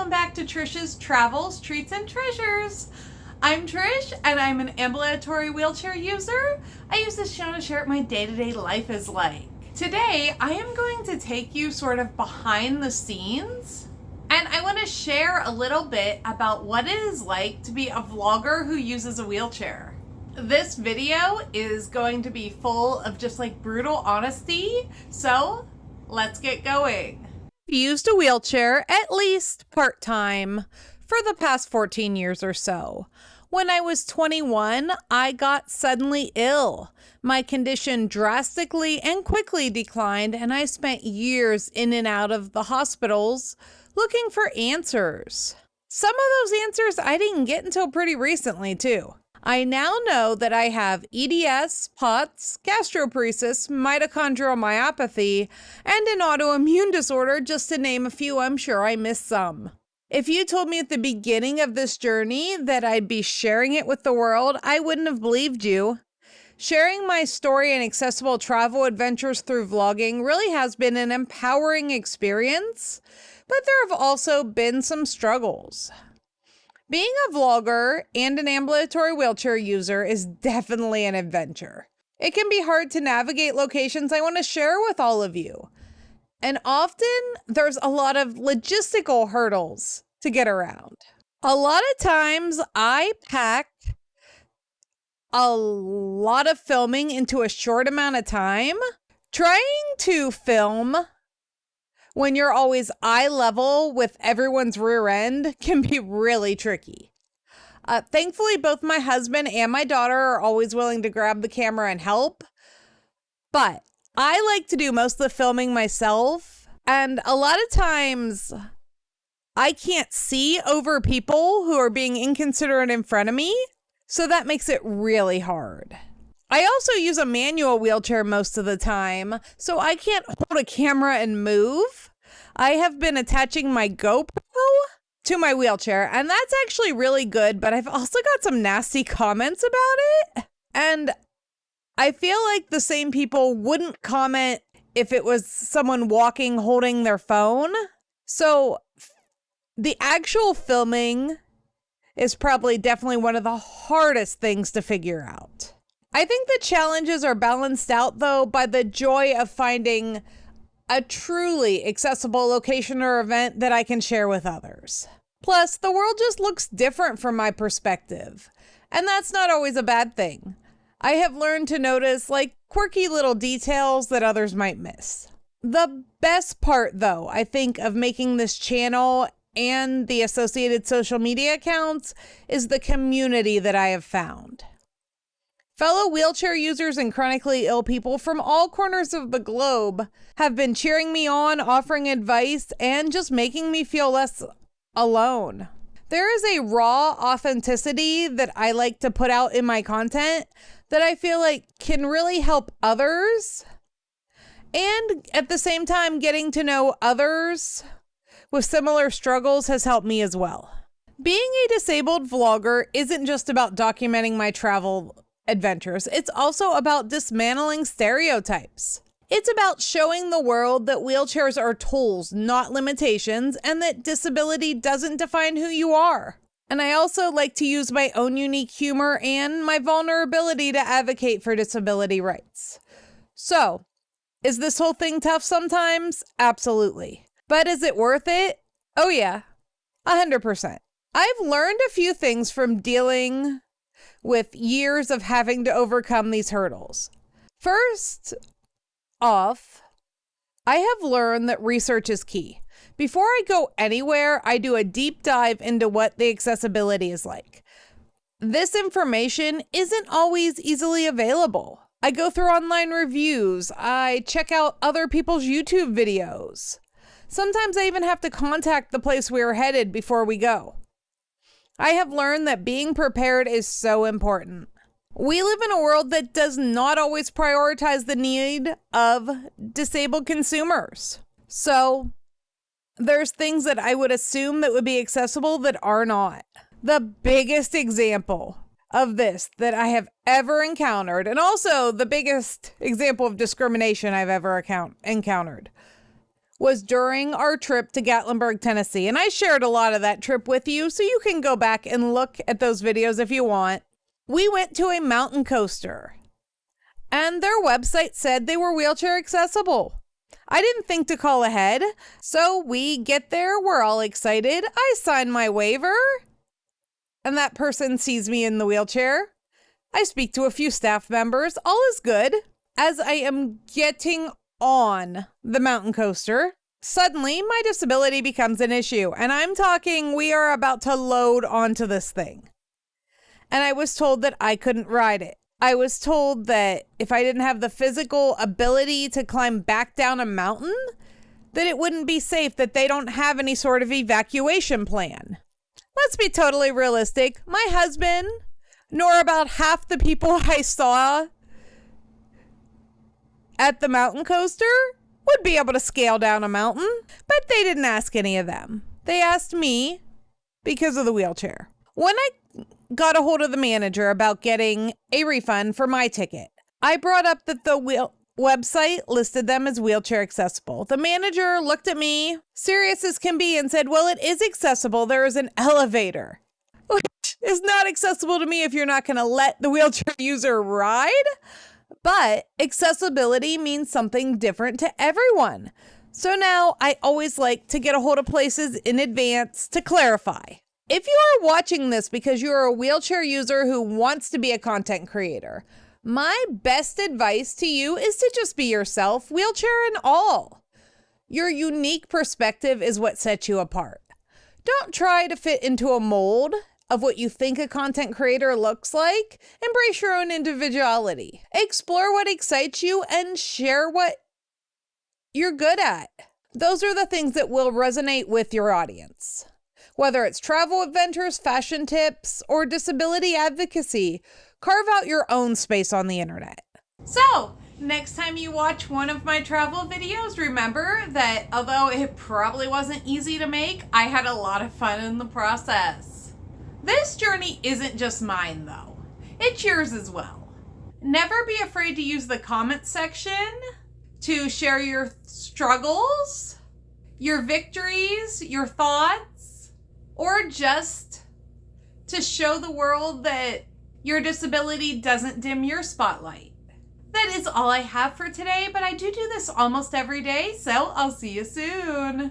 welcome back to Trish's Travels, Treats, and Treasures. I'm Trish, and I'm an ambulatory wheelchair user. I use this show to share what my day-to-day life is like. Today, I am going to take you sort of behind the scenes, and I want to share a little bit about what it is like to be a vlogger who uses a wheelchair. This video is going to be full of just like brutal honesty, so let's get going. Used a wheelchair at least part-time for the past 14 years or so. When I was 21, I got suddenly ill. My condition drastically and quickly declined, and I spent years in and out of the hospitals looking for answers. Some of those answers I didn't get until pretty recently, too. I now know that I have EDS, POTS, gastroparesis, mitochondrial myopathy, and an autoimmune disorder, just to name a few. I'm sure I missed some. If you told me at the beginning of this journey that I'd be sharing it with the world, I wouldn't have believed you. Sharing my story and accessible travel adventures through vlogging really has been an empowering experience, but there have also been some struggles. Being a vlogger and an ambulatory wheelchair user is definitely an adventure. It can be hard to navigate locations I want to share with all of you. And often there's a lot of logistical hurdles to get around. A lot of times I pack a lot of filming into a short amount of time. Trying to film when you're always eye level with everyone's rear end can be really tricky. Thankfully, both my husband and my daughter are always willing to grab the camera and help. But I like to do most of the filming myself. And a lot of times I can't see over people who are being inconsiderate in front of me. So that makes it really hard. I also use a manual wheelchair most of the time, so I can't hold a camera and move. I have been attaching my GoPro to my wheelchair, and that's actually really good, but I've also got some nasty comments about it. And I feel like the same people wouldn't comment if it was someone walking holding their phone. So the actual filming is probably definitely one of the hardest things to figure out. I think the challenges are balanced out, though, by the joy of finding a truly accessible location or event that I can share with others. Plus, the world just looks different from my perspective, and that's not always a bad thing. I have learned to notice like quirky little details that others might miss. The best part, though, I think, of making this channel and the associated social media accounts is the community that I have found. Fellow wheelchair users and chronically ill people from all corners of the globe have been cheering me on, offering advice, and just making me feel less alone. There is a raw authenticity that I like to put out in my content that I feel like can really help others. And at the same time, getting to know others with similar struggles has helped me as well. Being a disabled vlogger isn't just about documenting my travel adventures. It's also about dismantling stereotypes. It's about showing the world that wheelchairs are tools, not limitations, and that disability doesn't define who you are. And I also like to use my own unique humor and my vulnerability to advocate for disability rights. So, is this whole thing tough sometimes? Absolutely. But is it worth it? Oh yeah, 100%. I've learned a few things from dealing with years of having to overcome these hurdles. First off, I have learned that research is key. Before I go anywhere, I do a deep dive into what the accessibility is like. This information isn't always easily available. I go through online reviews. I check out other people's YouTube videos. Sometimes I even have to contact the place we are headed before we go. I have learned that being prepared is so important. We live in a world that does not always prioritize the need of disabled consumers. So there's things that I would assume that would be accessible that are not. The biggest example of this that I have ever encountered, and also the biggest example of discrimination I've ever encountered, was during our trip to Gatlinburg, Tennessee. And I shared a lot of that trip with you, so you can go back and look at those videos if you want. We went to a mountain coaster, and their website said they were wheelchair accessible. I didn't think to call ahead, so we get there, we're all excited. I sign my waiver, and that person sees me in the wheelchair. I speak to a few staff members, all is good. As I am getting on the mountain coaster, suddenly my disability becomes an issue, and I'm talking we are about to load onto this thing. And I was told that I couldn't ride it. I was told that if I didn't have the physical ability to climb back down a mountain, that it wouldn't be safe, that they don't have any sort of evacuation plan. Let's be totally realistic. My husband, nor about half the people I saw at the mountain coaster would be able to scale down a mountain, but they didn't ask any of them. They asked me because of the wheelchair. When I got a hold of the manager about getting a refund for my ticket, I brought up that the website listed them as wheelchair accessible. The manager looked at me, serious as can be, and said, well, it is accessible. There is an elevator, which is not accessible to me if you're not going to let the wheelchair user ride. But accessibility means something different to everyone. So now I always like to get a hold of places in advance to clarify. If you are watching this because you're a wheelchair user who wants to be a content creator, my best advice to you is to just be yourself, wheelchair and all. Your unique perspective is what sets you apart. Don't try to fit into a mold of what you think a content creator looks like. Embrace your own individuality. Explore what excites you and share what you're good at. Those are the things that will resonate with your audience. Whether it's travel adventures, fashion tips, or disability advocacy, carve out your own space on the internet. So, next time you watch one of my travel videos, remember that although it probably wasn't easy to make, I had a lot of fun in the process. This journey isn't just mine, though. It's yours as well. Never be afraid to use the comment section to share your struggles, your victories, your thoughts, or just to show the world that your disability doesn't dim your spotlight. That is all I have for today, but I do this almost every day, so I'll see you soon.